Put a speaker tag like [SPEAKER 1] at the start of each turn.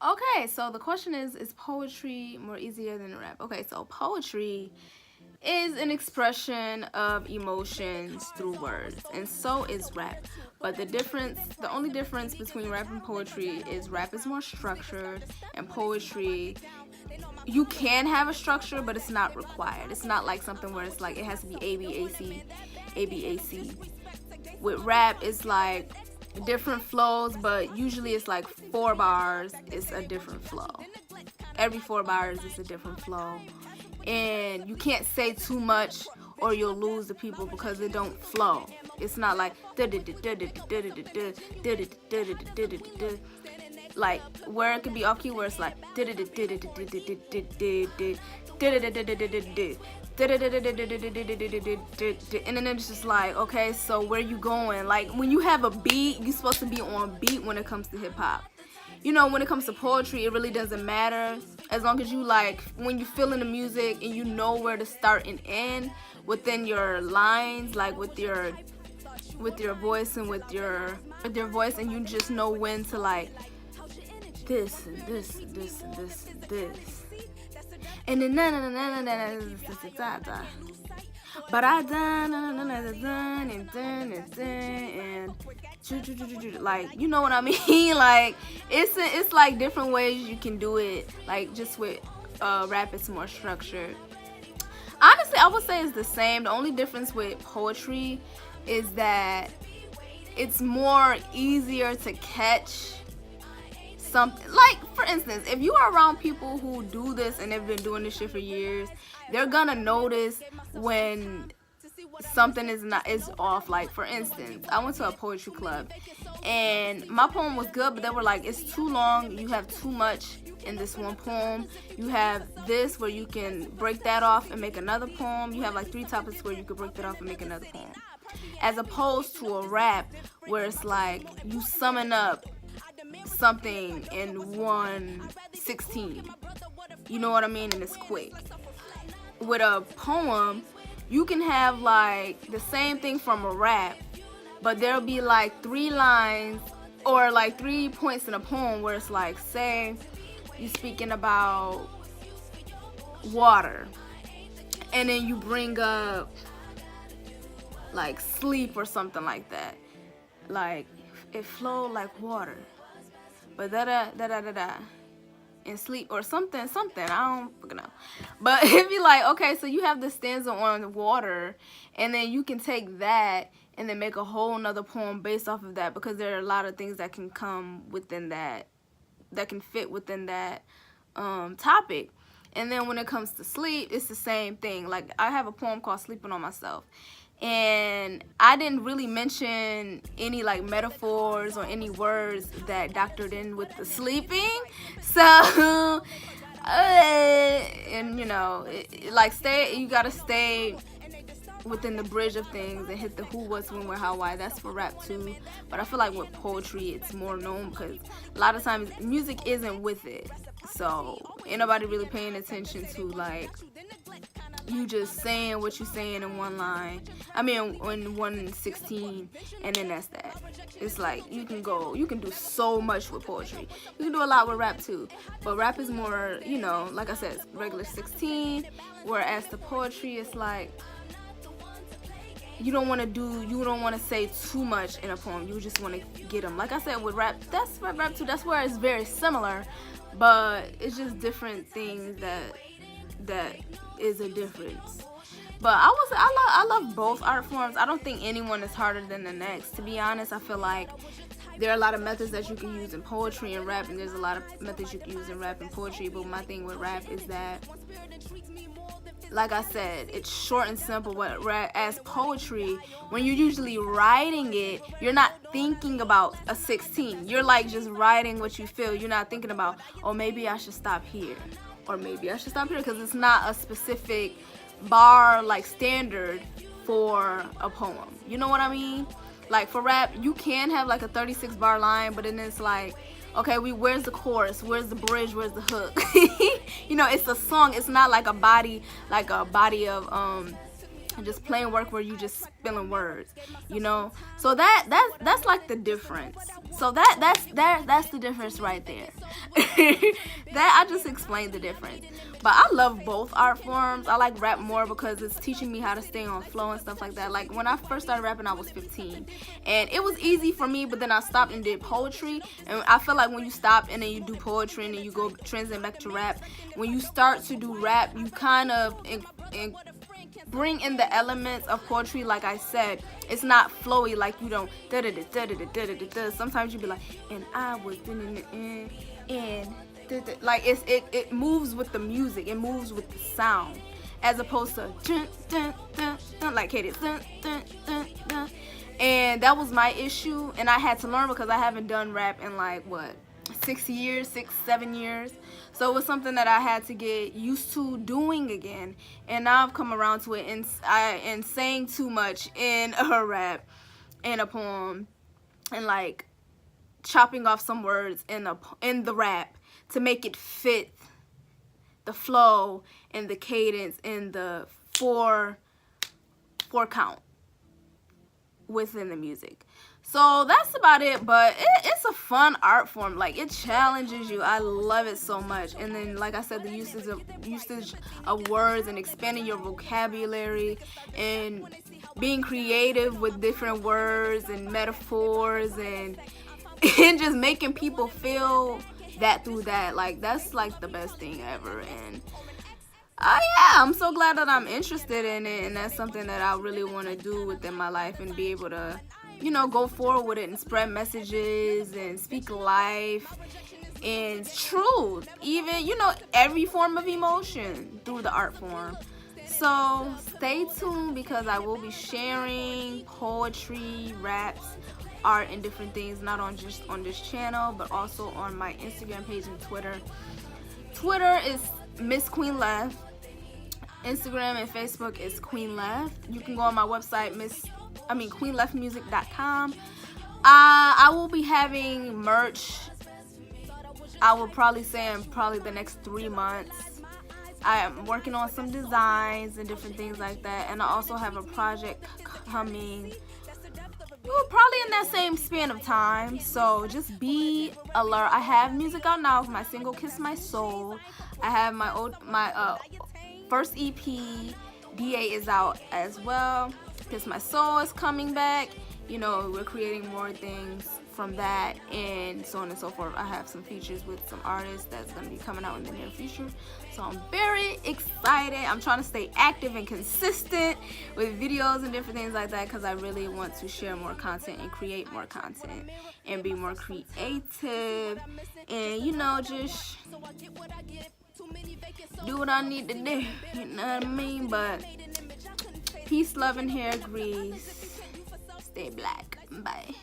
[SPEAKER 1] Okay, so the question is poetry more easier than rap? Okay, so poetry is an expression of emotions through words, and so is rap. But the only difference between rap and poetry is rap is more structured, and poetry, you can have a structure, but it's not required. It's not like something where it's like it has to be A B A C, A B A C. With rap, it's like different flows, but usually it's like 4 bars. It's a different flow. Every 4 bars is a different flow, and you can't say too much or you'll lose the people because it don't flow. It's not like like where it could be off key, where it's like and then it's just like, okay, so where you going? Like when you have a beat, you're supposed to be on beat when it comes to hip hop. You know, when it comes to poetry, it really doesn't matter as long as you like when you feel in the music and you know where to start and end within your lines, like with your voice and with your voice, and you just know when to like this and this and this and this and this, and then na na na na na na na. But I done and like, you know what I mean? Like it's like different ways you can do it. Like just with rap, it's more structured. Honestly, I would say it's the same. The only difference with poetry is that it's more easier to catch something. Like for instance, if you are around people who do this and they've been doing this shit for years, they're gonna notice when something is off. Like for instance, I went to a poetry club and my poem was good, but they were like, it's too long, you have too much in this one poem. You have this where you can break that off and make another poem. You have like 3 topics where you could break that off and make another poem, as opposed to a rap where it's like you summon up something in 1:16. You know what I mean? And it's quick. With a poem, you can have like the same thing from a rap, but there'll be like 3 lines or like 3 points in a poem where it's like, say you're speaking about water, and then you bring up like sleep or something like that. Like it flowed like water, but da da da da da da, and sleep or something, I don't fucking know. But it'd be like, okay, so you have the stanza on water, and then you can take that and then make a whole nother poem based off of that, because there are a lot of things that can come within that can fit within that topic. And then when it comes to sleep, it's the same thing. Like I have a poem called Sleeping on Myself, and I didn't really mention any like metaphors or any words that doctored in with the sleeping. So and you know, like you gotta stay within the bridge of things and hit the who, what's, when, where, how, why. That's for rap too. But I feel like with poetry, it's more known because a lot of times music isn't with it, so ain't nobody really paying attention to like you just saying what you saying in one line. I mean, in 1:16, and then that's that. It's like you can do so much with poetry. You can do a lot with rap too, but rap is more, you know, like I said, regular 16. Whereas the poetry is like you don't want to say too much in a poem. You just want to get them. Like I said, with rap, that's rap too. That's where it's very similar, but it's just different things that is a difference. But I love both art forms. I don't think anyone is harder than the next. To be honest, I feel like there are a lot of methods that you can use in poetry and rap, and there's a lot of methods you can use in rap and poetry. But my thing with rap is that, like I said, it's short and simple. Whereas poetry, when you're usually writing it, you're not thinking about a 16. You're like just writing what you feel. You're not thinking about, oh, maybe I should stop here, or maybe I should stop here, because it's not a specific bar like standard for a poem. You know what I mean? Like for rap, you can have like a 36 bar line, but then it's like, okay, where's the chorus? Where's the bridge? Where's the hook? You know, it's a song. It's not like a body of and just plain work where you just spilling words, you know. So that's like the difference. So that's the difference right there. That I just explained the difference. But I love both art forms. I like rap more because it's teaching me how to stay on flow and stuff like that. Like when I first started rapping, I was 15, and it was easy for me. But then I stopped and did poetry, and I feel like when you stop and then you do poetry and then you go translate back to rap, when you start to do rap, you kind of bring in the elements of poetry. Like I said, it's not flowy, like you don't da-da-da-da-da-da-da-da. Sometimes you be like, and I was and like it moves with the music, it moves with the sound, as opposed to dun, dun, dun, dun, like Katie dun, dun, dun, dun. And that was my issue, and I had to learn because I haven't done rap in like what, 7 years. So it was something that I had to get used to doing again, and now I've come around to it. And saying too much in a rap, in a poem, and like chopping off some words in the rap to make it fit the flow and the cadence and the four count within the music. So that's about it, but it's a fun art form. Like, it challenges you. I love it so much. And then, like I said, the usage of words and expanding your vocabulary and being creative with different words and metaphors and just making people feel that through that. Like, that's like the best thing ever. And yeah, I'm so glad that I'm interested in it, and that's something that I really want to do within my life and be able to, you know, go forward with it and spread messages and speak life and truth, even, you know, every form of emotion through the art form. So stay tuned, because I will be sharing poetry, raps, art, and different things, not on just on this channel, but also on my Instagram page and Twitter. Twitter is Miss Queen Left. Instagram and Facebook is Queen Left. You can go on my website, queenleftmusic.com. I will be having merch. I will probably say in the next 3 months. I am working on some designs and different things like that, and I also have a project coming, probably in that same span of time. So just be alert. I have music out now with my single "Kiss My Soul." I have my first EP, DA, is out as well. "Kiss My Soul" is coming back. You know, we're creating more things from that, and so on and so forth. I have some features with some artists that's going to be coming out in the near future. So I'm very excited. I'm trying to stay active and consistent with videos and different things like that, because I really want to share more content and create more content and be more creative, and, you know, just do what I need to do, you know what I mean? But peace, love, and hair grease. Stay black. Bye.